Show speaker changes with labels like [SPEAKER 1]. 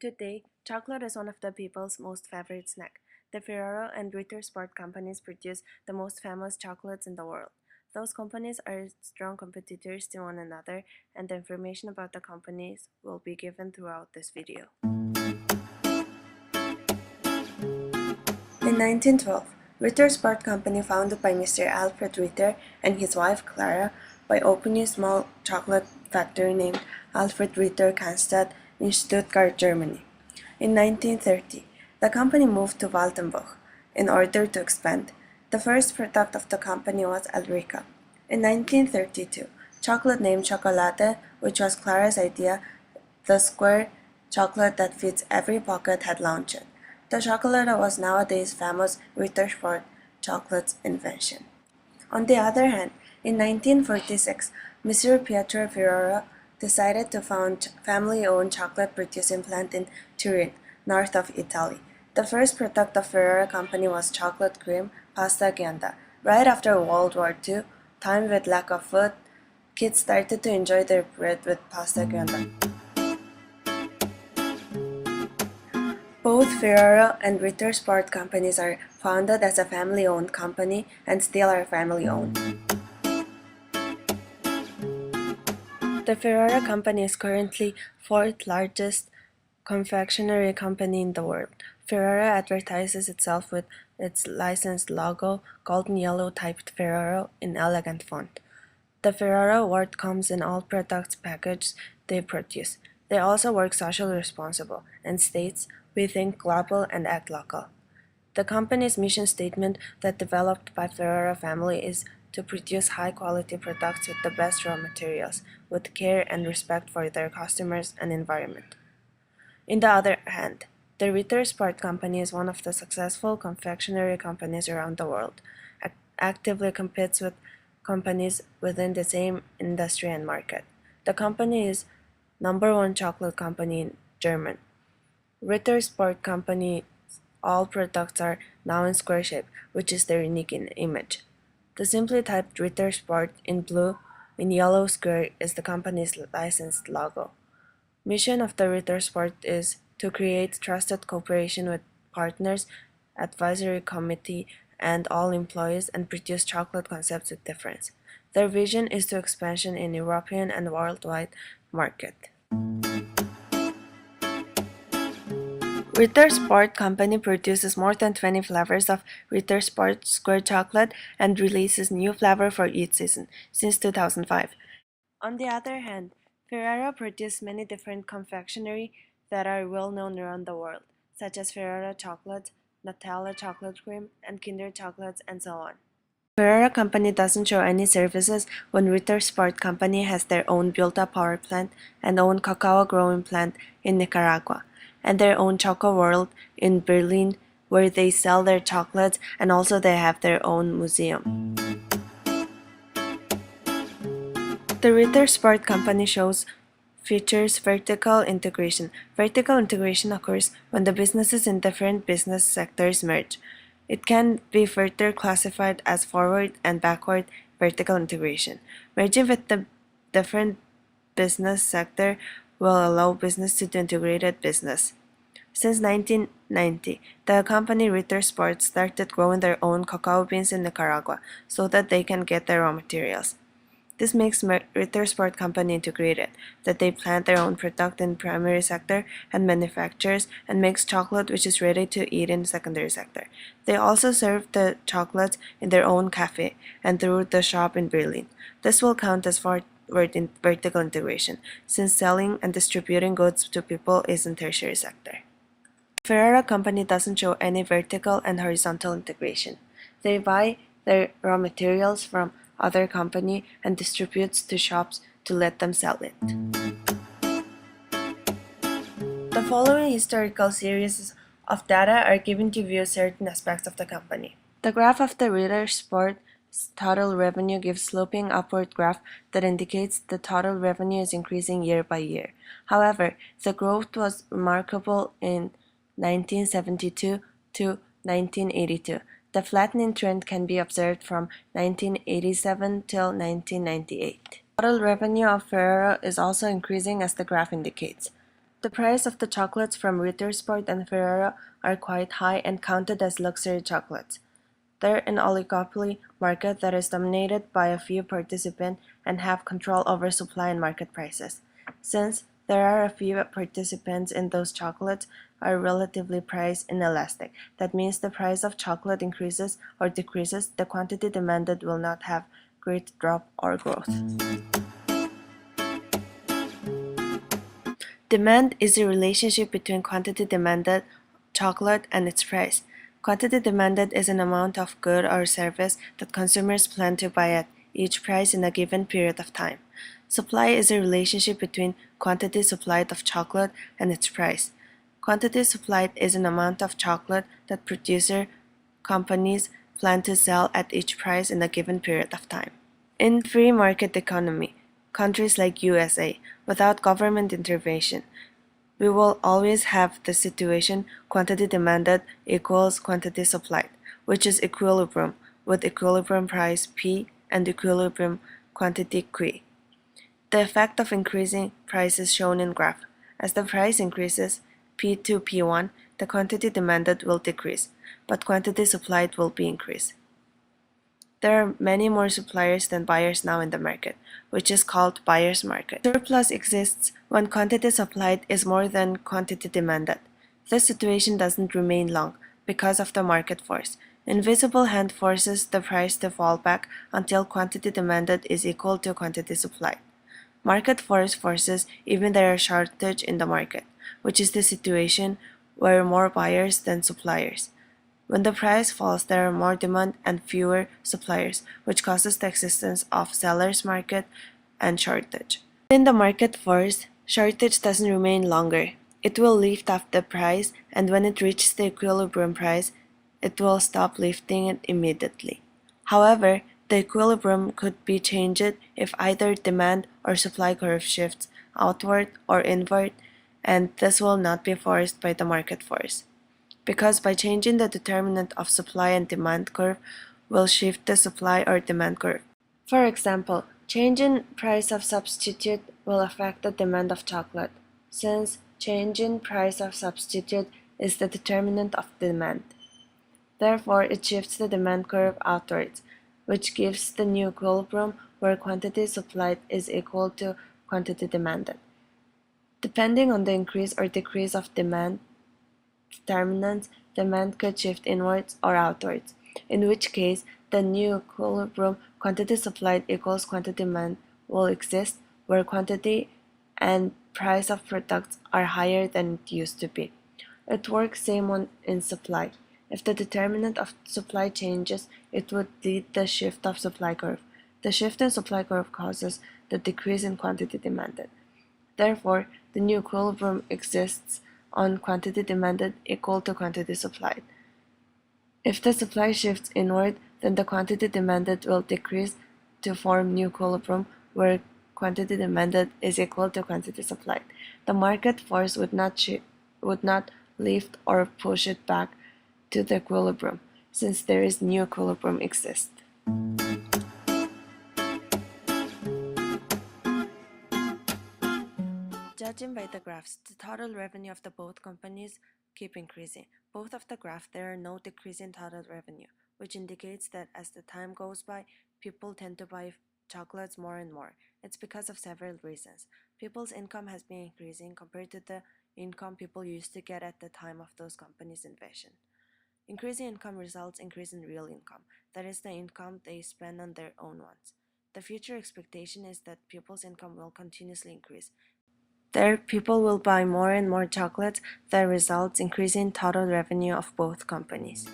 [SPEAKER 1] Today, chocolate is one of the people's most favorite snack. The Ferrero and Ritter Sport companies produce the most famous chocolates in the world. Those companies are strong competitors to one another, and the information about the companies will be given throughout this video. In 1912, Ritter Sport Company, founded by Mr. Alfred Ritter and his wife Clara, by opening a small chocolate factory named Alfred Ritter Cannstatt in Stuttgart, Germany. In 1930, the company moved to Waltenburg in order to expand. The first product of the company was Elrica. In 1932, chocolate named Chocolate, which was Clara's idea, the square chocolate that fits every pocket, had launched. The chocolate was nowadays famous Ritter Sport chocolate's invention. On the other hand, in 1946, Mr. Pietro Ferrero decided to found family-owned chocolate producing plant in Turin, north of Italy. The first product of Ferrero Company was chocolate cream pasta ghianda. Right after World War II, time with lack of food, kids started to enjoy their bread with pasta ghianda. Both Ferrero and Ritter Sport companies are founded as a family-owned company and still are family-owned. The Ferrero company is currently fourth largest confectionery company in the world. Ferrero advertises itself with its licensed logo, golden yellow typed Ferrero in elegant font. The Ferrero word comes in all products packaged they produce. They also work socially responsible and states, "We think global and act local." The company's mission statement that developed by Ferrero family is to produce high-quality products with the best raw materials, with care and respect for their customers and environment. On the other hand, the Ritter Sport Company is one of the successful confectionery companies around the world, actively competes with companies within the same industry and market. The company is #1 chocolate company in Germany. Ritter Sport Company all products are now in square shape, which is their unique image. The simply typed Ritter Sport in blue in yellow square is the company's licensed logo. Mission of the Ritter Sport is to create trusted cooperation with partners, advisory committee, and all employees and produce chocolate concepts with difference. Their vision is to expansion in European and worldwide market. Ritter Sport Company produces more than 20 flavors of Ritter Sport Square chocolate and releases new flavor for each season since 2005. On the other hand, Ferrero produces many different confectionery that are well known around the world, such as Ferrero chocolate, Nutella chocolate cream, and Kinder chocolates, and so on. Ferrero Company doesn't show any services when Ritter Sport Company has their own built-up power plant and own cacao growing plant in Nicaragua, and their own Choco World in Berlin, where they sell their chocolates, and also they have their own museum. The Ritter Sport Company features vertical integration. Vertical integration occurs when the businesses in different business sectors merge. It can be further classified as forward and backward vertical integration. Merging with the different business sector will allow business to do integrated business. Since 1990, the company Ritter Sport started growing their own cacao beans in Nicaragua so that they can get their raw materials. This makes Ritter Sport Company integrated, that they plant their own product in primary sector and manufactures and makes chocolate which is ready to eat in secondary sector. They also serve the chocolates in their own cafe and through the shop in Berlin. This will count as vertical integration, since selling and distributing goods to people is in tertiary sector. Ferrero Company doesn't show any vertical and horizontal integration. They buy their raw materials from other company and distributes to shops to let them sell it. The following historical series of data are given to view certain aspects of the company. The graph of the Ritter Sport's total revenue gives sloping upward graph that indicates the total revenue is increasing year by year. However, the growth was remarkable in 1972 to 1982. The flattening trend can be observed from 1987 till 1998. Total revenue of Ferrero is also increasing as the graph indicates. The price of the chocolates from Ritter Sport and Ferrero are quite high and counted as luxury chocolates. They're an oligopoly market that is dominated by a few participants and have control over supply and market prices. Since there are a few participants in those chocolates are relatively price inelastic. That means the price of chocolate increases or decreases, the quantity demanded will not have great drop or growth. Demand is the relationship between quantity demanded chocolate and its price. Quantity demanded is an amount of good or service that consumers plan to buy at each price in a given period of time. Supply is a relationship between quantity supplied of chocolate and its price. Quantity supplied is an amount of chocolate that producer companies plan to sell at each price in a given period of time. In free market economy, countries like USA, without government intervention, we will always have the situation quantity demanded equals quantity supplied, which is equilibrium, with equilibrium price P and equilibrium quantity Q. The effect of increasing price is shown in graph. As the price increases, P2, P1, the quantity demanded will decrease, but quantity supplied will be increased. There are many more suppliers than buyers now in the market, which is called buyer's market. Surplus exists when quantity supplied is more than quantity demanded. This situation doesn't remain long because of the market force. Invisible hand forces the price to fall back until quantity demanded is equal to quantity supplied. Market force forces even there are shortage in the market, which is the situation where more buyers than suppliers. When the price falls, there are more demand and fewer suppliers, which causes the existence of seller's market and shortage. In the market force, shortage doesn't remain longer. It will lift up the price, and when it reaches the equilibrium price, it will stop lifting it immediately. However, the equilibrium could be changed if either demand or supply curve shifts outward or inward, and this will not be forced by the market force, because by changing the determinant of supply and demand curve will shift the supply or demand curve. For example, change in price of substitute will affect the demand of chocolate, since change in price of substitute is the determinant of demand. Therefore, it shifts the demand curve outwards, which gives the new equilibrium where quantity supplied is equal to quantity demanded. Depending on the increase or decrease of demand determinants, demand could shift inwards or outwards, in which case the new equilibrium quantity supplied equals quantity demand will exist, where quantity and price of products are higher than it used to be. It works same on in supply. If the determinant of supply changes, it would lead the shift of supply curve. The shift in supply curve causes the decrease in quantity demanded. Therefore, the new equilibrium exists on quantity demanded equal to quantity supplied. If the supply shifts inward, then the quantity demanded will decrease to form new equilibrium where quantity demanded is equal to quantity supplied. The market force would not lift or push it back to the equilibrium, since there is new equilibrium exists. Judging by the graphs, the total revenue of the both companies keep increasing. Both of the graph there are no decrease in total revenue, which indicates that as the time goes by, people tend to buy chocolates more and more. It's because of several reasons. People's income has been increasing compared to the income people used to get at the time of those companies' invention. Increasing income results increase in real income, that is the income they spend on their own wants. The future expectation is that people's income will continuously increase. There, people will buy more and more chocolates that results increasing total revenue of both companies.